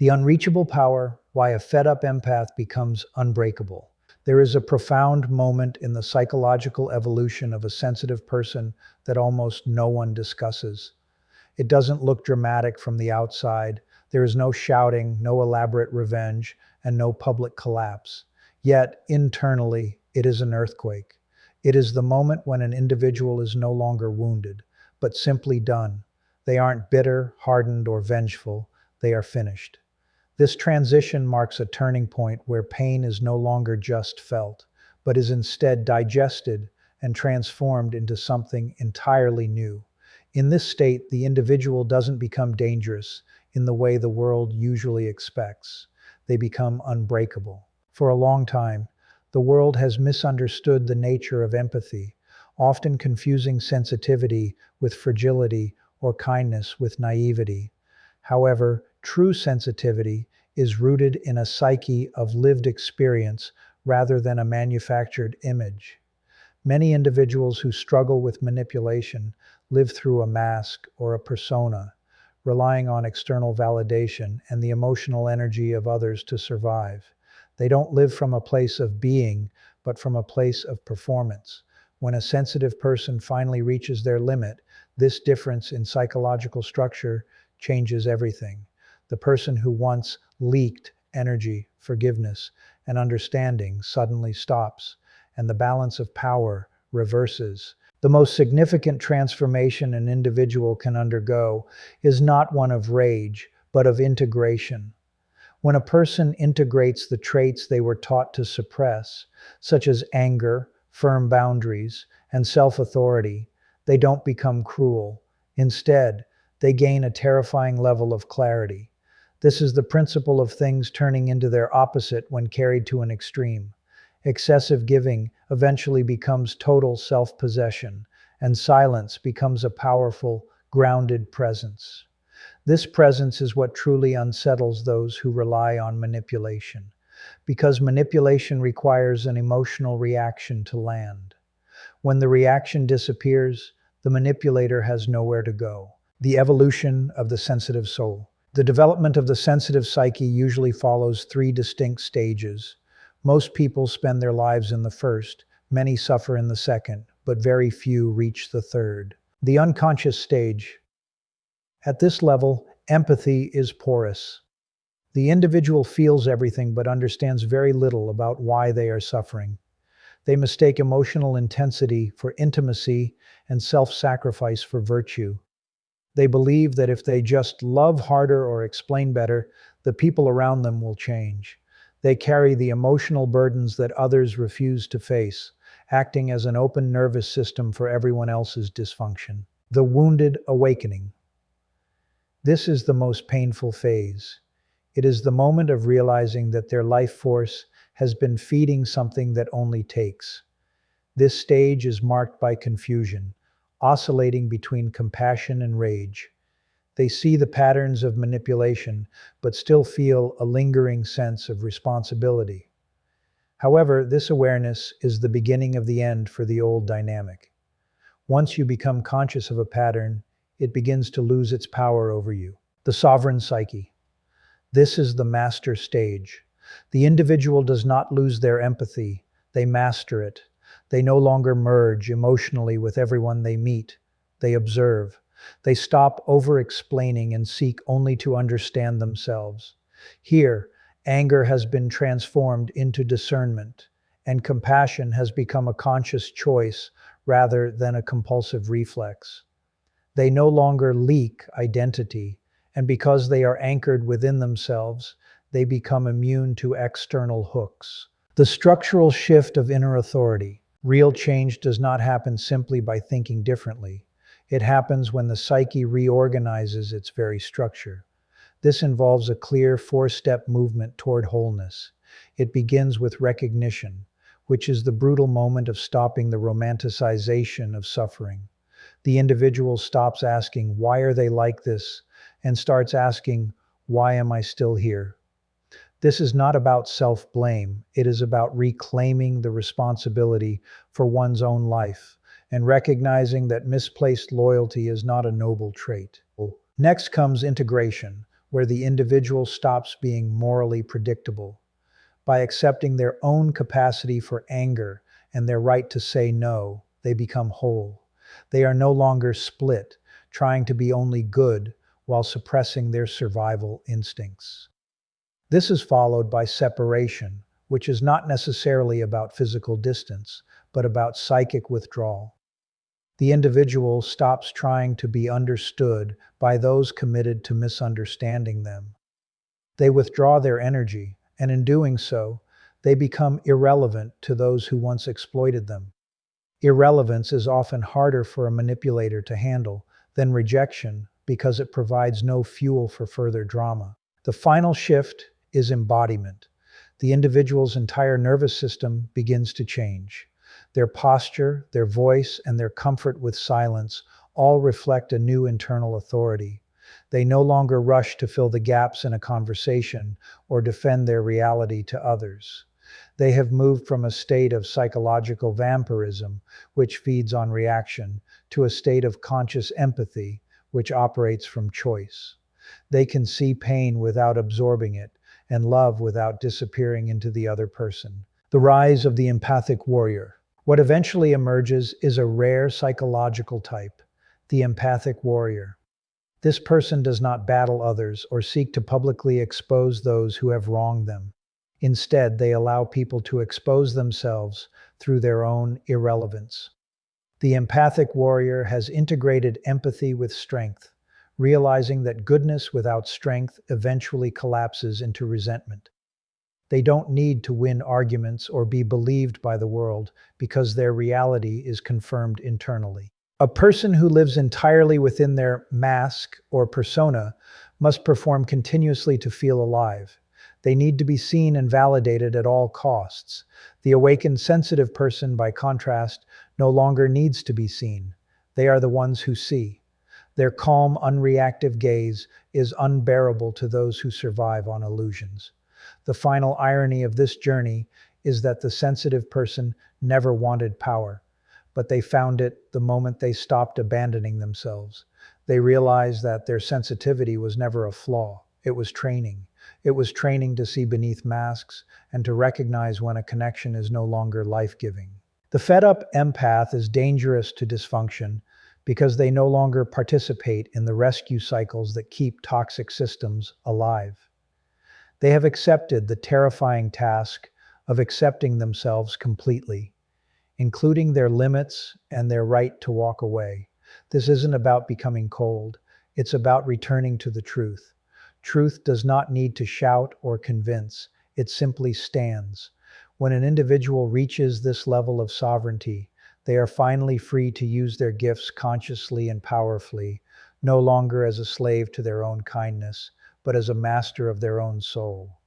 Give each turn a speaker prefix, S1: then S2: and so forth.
S1: The unreachable power, why a fed-up empath becomes unbreakable. There is a profound moment in the psychological evolution of a sensitive person that almost no one discusses. It doesn't look dramatic from the outside. There is no shouting, no elaborate revenge, and no public collapse. Yet, internally, it is an earthquake. It is the moment when an individual is no longer wounded, but simply done. They aren't bitter, hardened, or vengeful. They are finished. This transition marks a turning point where pain is no longer just felt, but is instead digested and transformed into something entirely new. In this state, the individual doesn't become dangerous in the way the world usually expects. They become unbreakable. For a long time, the world has misunderstood the nature of empathy, often confusing sensitivity with fragility or kindness with naivety. However, true sensitivity is rooted in a psyche of lived experience rather than a manufactured image. Many individuals who struggle with manipulation live through a mask or a persona, relying on external validation and the emotional energy of others to survive. They don't live from a place of being, but from a place of performance. When a sensitive person finally reaches their limit, this difference in psychological structure changes everything. The person who once leaked energy, forgiveness, and understanding suddenly stops, and the balance of power reverses. The most significant transformation an individual can undergo is not one of rage, but of integration. When a person integrates the traits they were taught to suppress, such as anger, firm boundaries, and self-authority, they don't become cruel. Instead, they gain a terrifying level of clarity. This is the principle of things turning into their opposite when carried to an extreme. Excessive giving eventually becomes total self-possession, and silence becomes a powerful, grounded presence. This presence is what truly unsettles those who rely on manipulation, because manipulation requires an emotional reaction to land. When the reaction disappears, the manipulator has nowhere to go. The evolution of the sensitive soul. The development of the sensitive psyche usually follows three distinct stages. Most people spend their lives in the first, many suffer in the second, but very few reach the third. The unconscious stage. At this level, empathy is porous. The individual feels everything but understands very little about why they are suffering. They mistake emotional intensity for intimacy and self-sacrifice for virtue. They believe that if they just love harder or explain better, the people around them will change. They carry the emotional burdens that others refuse to face, acting as an open nervous system for everyone else's dysfunction. The wounded awakening. This is the most painful phase. It is the moment of realizing that their life force has been feeding something that only takes. This stage is marked by confusion, oscillating between compassion and rage. They see the patterns of manipulation, but still feel a lingering sense of responsibility. However, this awareness is the beginning of the end for the old dynamic. Once you become conscious of a pattern, it begins to lose its power over you. The sovereign psyche. This is the master stage. The individual does not lose their empathy, they master it. They no longer merge emotionally with everyone they meet. They observe. They stop over-explaining and seek only to understand themselves. Here, anger has been transformed into discernment, and compassion has become a conscious choice rather than a compulsive reflex. They no longer leak identity, and because they are anchored within themselves, they become immune to external hooks. The structural shift of inner authority. Real change does not happen simply by thinking differently. It happens when the psyche reorganizes its very structure. This involves a clear four-step movement toward wholeness. It begins with recognition, which is the brutal moment of stopping the romanticization of suffering. The individual stops asking, "Why are they like this?" and starts asking, "Why am I still here?" This is not about self-blame. It is about reclaiming the responsibility for one's own life and recognizing that misplaced loyalty is not a noble trait. Next comes integration, where the individual stops being morally predictable. By accepting their own capacity for anger and their right to say no, they become whole. They are no longer split, trying to be only good while suppressing their survival instincts. This is followed by separation, which is not necessarily about physical distance, but about psychic withdrawal. The individual stops trying to be understood by those committed to misunderstanding them. They withdraw their energy, and in doing so, they become irrelevant to those who once exploited them. Irrelevance is often harder for a manipulator to handle than rejection because it provides no fuel for further drama. The final shift is embodiment. The individual's entire nervous system begins to change. Their posture, their voice, and their comfort with silence all reflect a new internal authority. They no longer rush to fill the gaps in a conversation or defend their reality to others. They have moved from a state of psychological vampirism, which feeds on reaction, to a state of conscious empathy, which operates from choice. They can see pain without absorbing it, and love without disappearing into the other person. The rise of the empathic warrior. What eventually emerges is a rare psychological type, the empathic warrior. This person does not battle others or seek to publicly expose those who have wronged them. Instead, they allow people to expose themselves through their own irrelevance. The empathic warrior has integrated empathy with strength, realizing that goodness without strength eventually collapses into resentment. They don't need to win arguments or be believed by the world because their reality is confirmed internally. A person who lives entirely within their mask or persona must perform continuously to feel alive. They need to be seen and validated at all costs. The awakened sensitive person, by contrast, no longer needs to be seen. They are the ones who see. Their calm, unreactive gaze is unbearable to those who survive on illusions. The final irony of this journey is that the sensitive person never wanted power, but they found it the moment they stopped abandoning themselves. They realized that their sensitivity was never a flaw. It was training. It was training to see beneath masks and to recognize when a connection is no longer life-giving. The fed-up empath is dangerous to dysfunction because they no longer participate in the rescue cycles that keep toxic systems alive. They have accepted the terrifying task of accepting themselves completely, including their limits and their right to walk away. This isn't about becoming cold. It's about returning to the truth. Truth does not need to shout or convince. It simply stands. When an individual reaches this level of sovereignty, they are finally free to use their gifts consciously and powerfully, no longer as a slave to their own kindness, but as a master of their own soul.